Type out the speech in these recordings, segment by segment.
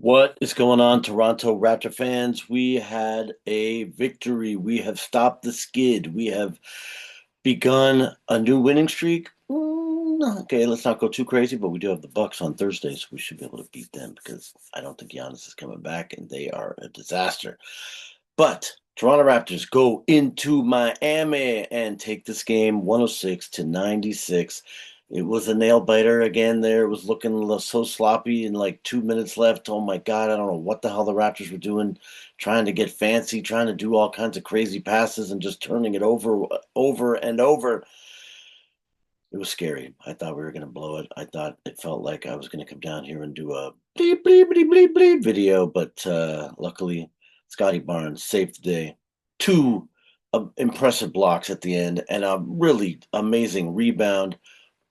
What is going on, Toronto Raptor fans? We had a victory. We have stopped the skid. We have begun a new winning streak. Okay, let's not go too crazy, but we do have the Bucks on Thursday, so we should be able to beat them because I don't think Giannis is coming back, and they are a disaster. But Toronto Raptors go into Miami and take this game 106-96. It was a nail biter again there. It was looking so sloppy and like 2 minutes left. Oh my God, I don't know what the hell the Raptors were doing, trying to get fancy, trying to do all kinds of crazy passes and just turning it over and over. It was scary. I thought we were going to blow it. I thought it felt like I was going to come down here and do a bleep, bleep, bleep, bleep, bleep video, but luckily Scottie Barnes saved the day. Two impressive blocks at the end and a really amazing rebound,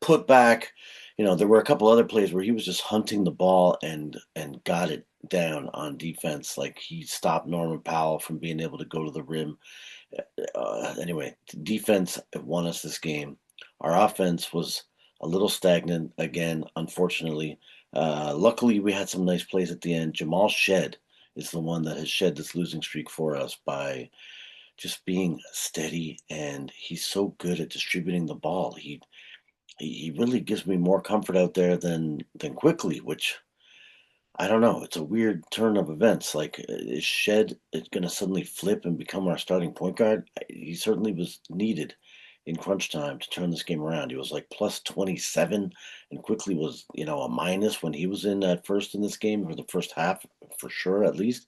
put back. There were a couple other plays where he was just hunting the ball and got it down on defense. Like he stopped Norman Powell from being able to go to the rim. Anyway, defense won us this game. Our offense was a little stagnant again, unfortunately. Luckily, we had some nice plays at the end. Jamal SHEAD is the one that has shed this losing streak for us by just being steady, and he's so good at distributing the ball. He really gives me more comfort out there than Quickly, which I don't know. It's a weird turn of events. Like, is Shed going to suddenly flip and become our starting point guard? He certainly was needed in crunch time to turn this game around. He was like plus 27 and Quickly was, a minus when he was in at first in this game for the first half, for sure, at least.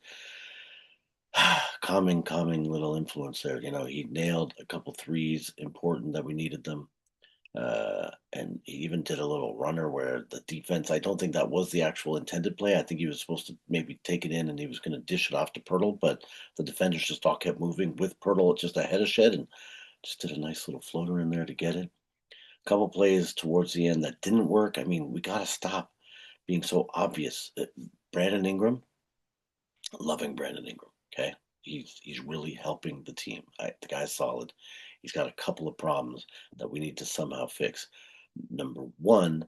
Calming little influence there. He nailed a couple threes, important that we needed them. And he even did a little runner where the defense, I don't think that was the actual intended play. I think he was supposed to maybe take it in and he was going to dish it off to Pirtle, but the defenders just all kept moving with Pirtle just ahead of Shed and just did a nice little floater in there to get it. A couple plays towards the end that didn't work. I mean, we got to stop being so obvious. Brandon Ingram, loving Brandon Ingram. Okay. He's really helping the team. The guy's solid. He's got a couple of problems that we need to somehow fix. Number one,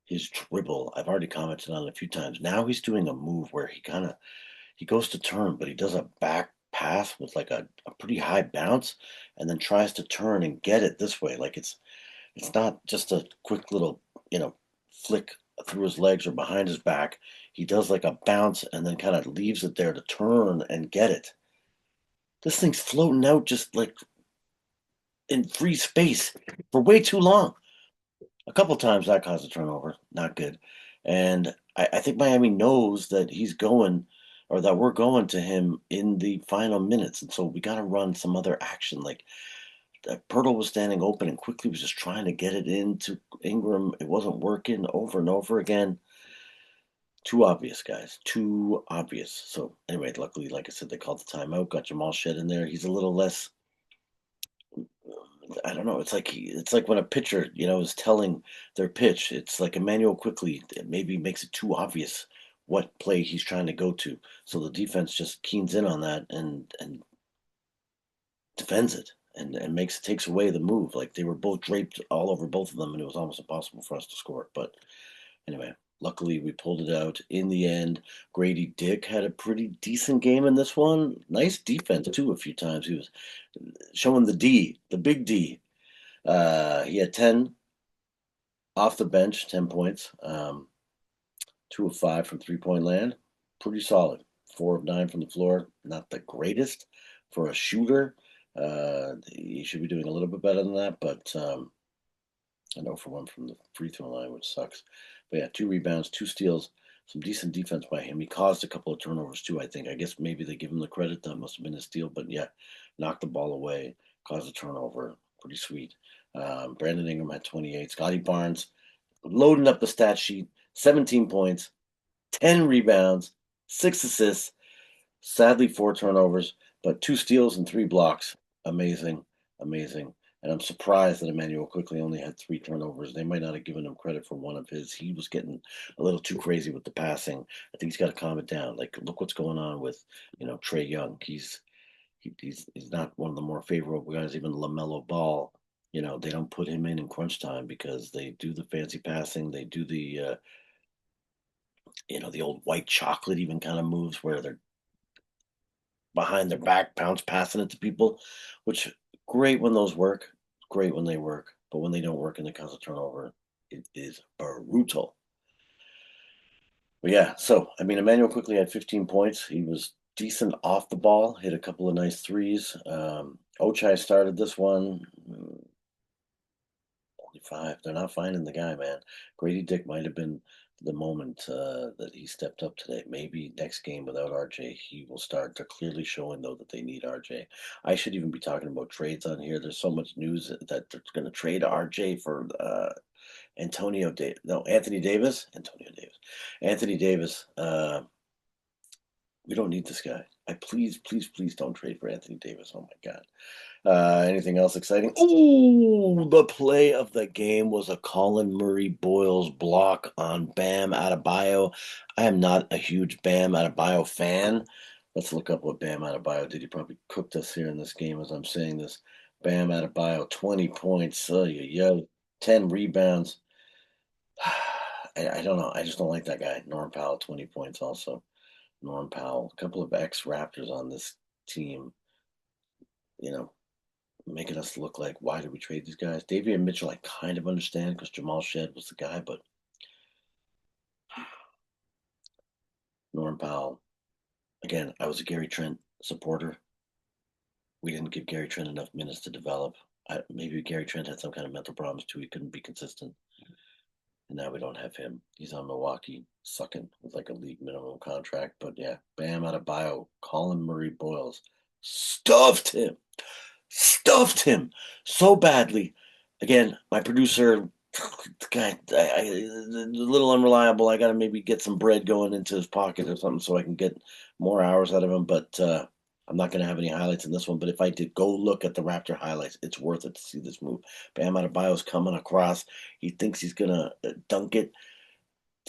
his dribble. I've already commented on it a few times. Now he's doing a move where he goes to turn, but he does a back pass with like a pretty high bounce and then tries to turn and get it this way. Like it's not just a quick little, flick through his legs or behind his back. He does like a bounce and then kind of leaves it there to turn and get it. This thing's floating out just like in free space for way too long. A couple times that caused a turnover, not good. And I think Miami knows that he's going or that we're going to him in the final minutes. And so we got to run some other action. Like Pirtle was standing open and Quickly was just trying to get it into Ingram. It wasn't working over and over again. Too obvious, guys. Too obvious. So anyway, luckily, like I said, they called the timeout, got Jamal Shed in there. He's a little less. I don't know. It's like when a pitcher, is telling their pitch. It's like Emmanuel Quickly. It maybe makes it too obvious what play he's trying to go to. So the defense just keens in on that and defends it and takes away the move. Like they were both draped all over both of them, and it was almost impossible for us to score. But anyway, luckily we pulled it out in the end. Grady Dick had a pretty decent game in this one. Nice defense too. A few times he was showing the big D. He had 10 off the bench, 10 points, 2 of 5 from 3-point land. Pretty solid. 4 of 9 from the floor. Not the greatest for a shooter. He should be doing a little bit better than that, but I know for one from the free throw line, which sucks. But yeah, 2 rebounds, 2 steals, some decent defense by him. He caused a couple of turnovers too, I think. I guess maybe they give him the credit. That must have been a steal, but yeah, knocked the ball away, caused a turnover. Pretty sweet. Brandon Ingram had 28. Scottie Barnes loading up the stat sheet, 17 points, 10 rebounds, 6 assists, sadly 4 turnovers, but 2 steals and 3 blocks. Amazing, amazing. And I'm surprised that Emmanuel Quickly only had 3 turnovers. They might not have given him credit for one of his. He was getting a little too crazy with the passing. I think he's got to calm it down. Like, look what's going on with, Trey Young. He's not one of the more favorable guys. Even LaMelo Ball, they don't put him in crunch time because they do the fancy passing. They do the The old white chocolate even kind of moves where they're behind their back, bounce passing it to people, which great when those work, great when they work, but when they don't work and it causes a turnover, it is brutal. But yeah, so I mean, Emmanuel quickly had 15 points. He was decent off the ball, hit a couple of nice threes. Ochai started this one. Only five. They're not finding the guy, man. Grady Dick might have been the moment that he stepped up today. Maybe next game without RJ, he will start. They're clearly showing though that they need RJ. I should even be talking about trades on here. There's so much news that they're going to trade RJ for Anthony Davis. Anthony Davis. We don't need this guy. Please, please, please don't trade for Anthony Davis. Oh my God. Anything else exciting? Ooh, the play of the game was a Colin Murray Boyles block on BAM Adebayo. I am not a huge BAM Adebayo fan. Let's look up what BAM Adebayo did. He probably cooked us here in this game as I'm saying this. BAM Adebayo, 20 points. Oh, yeah, 10 rebounds. I don't know. I just don't like that guy. Norm Powell, 20 points also. Norm Powell, a couple of ex-Raptors on this team, you know, making us look like, why did we trade these guys? Davion Mitchell, I kind of understand because Jamal Shead was the guy, but Norm Powell, again, I was a Gary Trent supporter. We didn't give Gary Trent enough minutes to develop. Maybe Gary Trent had some kind of mental problems too. He couldn't be consistent. And now we don't have him. He's on Milwaukee, sucking with like a league minimum contract. But yeah, Bam Adebayo, Colin Murray Boyles, stuffed him. Stuffed him so badly. Again, my producer, guy, a little unreliable. I got to maybe get some bread going into his pocket or something so I can get more hours out of him. But I'm not going to have any highlights in this one. But if I did, go look at the Raptor highlights. It's worth it to see this move. Bam Adebayo's coming across. He thinks he's going to dunk it.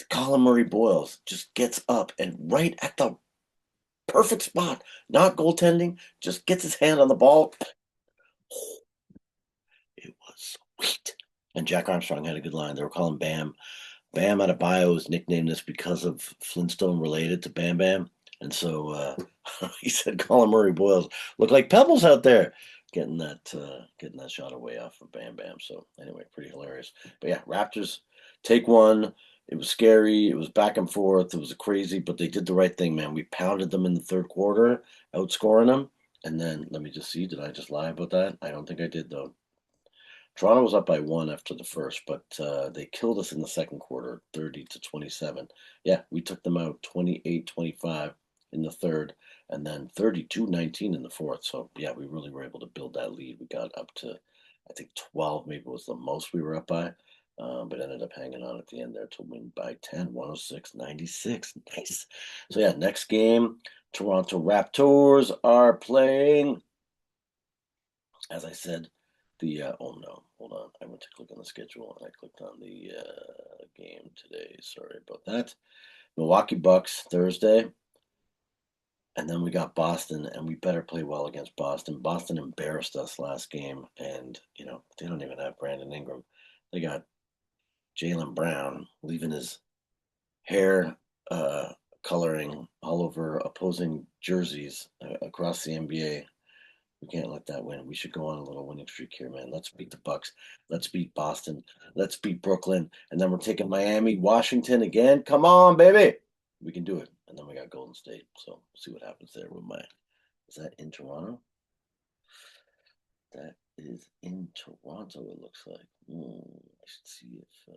Colin Murray Boyles just gets up and right at the perfect spot, not goaltending, just gets his hand on the ball. It was sweet. And Jack Armstrong had a good line. They were calling Bam. Bam Adebayo is nicknamed this because of Flintstone related to Bam Bam. And so he said Colin Murray Boyles look like pebbles out there. Getting that shot away off of Bam Bam. So anyway, pretty hilarious. But yeah, Raptors take one. It was scary. It was back and forth. It was crazy, but they did the right thing, man. We pounded them in the third quarter, outscoring them. And then let me just see. Did I just lie about that? I don't think I did though. Toronto was up by one after the first, but they killed us in the second quarter, 30-27. Yeah, we took them out 28-25 in the third, and then 32-19 in the fourth. So, yeah, we really were able to build that lead. We got up to, I think, 12 maybe was the most we were up by, but ended up hanging on at the end there to win by 10, 106-96. Nice. So, yeah, next game, Toronto Raptors are playing, as I said, oh no, hold on. I went to click on the schedule and I clicked on the game today. Sorry about that. Milwaukee Bucks Thursday, and then we got Boston, and we better play well against Boston. Boston embarrassed us last game, and they don't even have Brandon Ingram. They got Jaylen Brown leaving his hair coloring all over opposing jerseys across the NBA. We can't let that win. We should go on a little winning streak here, man. Let's beat the Bucks. Let's beat Boston. Let's beat Brooklyn. And then we're taking Miami, Washington again. Come on, baby. We can do it. And then we got Golden State. So we'll see what happens there with my. Is that in Toronto? That is in Toronto, it looks like. I should see if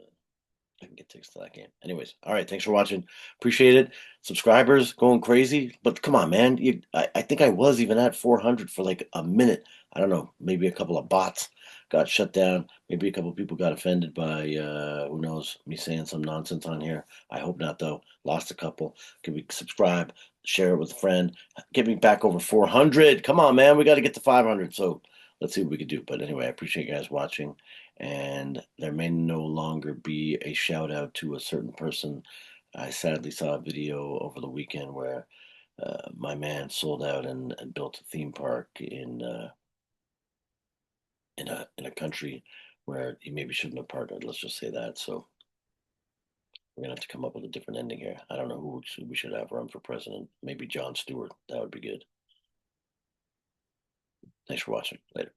I can get tickets to that game. Anyways, all right. Thanks for watching. Appreciate it. Subscribers going crazy, but come on, man. I think I was even at 400 for like a minute. I don't know. Maybe a couple of bots got shut down. Maybe a couple of people got offended by who knows, me saying some nonsense on here. I hope not though. Lost a couple. Can we subscribe, share it with a friend, get me back over 400? Come on, man. We got to get to 500. So let's see what we can do. But anyway, I appreciate you guys watching. And there may no longer be a shout out to a certain person. I sadly saw a video over the weekend where my man sold out and built a theme park in a country where he maybe shouldn't have partnered. Let's just say that. So We're gonna have to come up with a different ending here. I don't know who we should have run for president. Maybe Jon Stewart. That would be good. Thanks for watching. Later.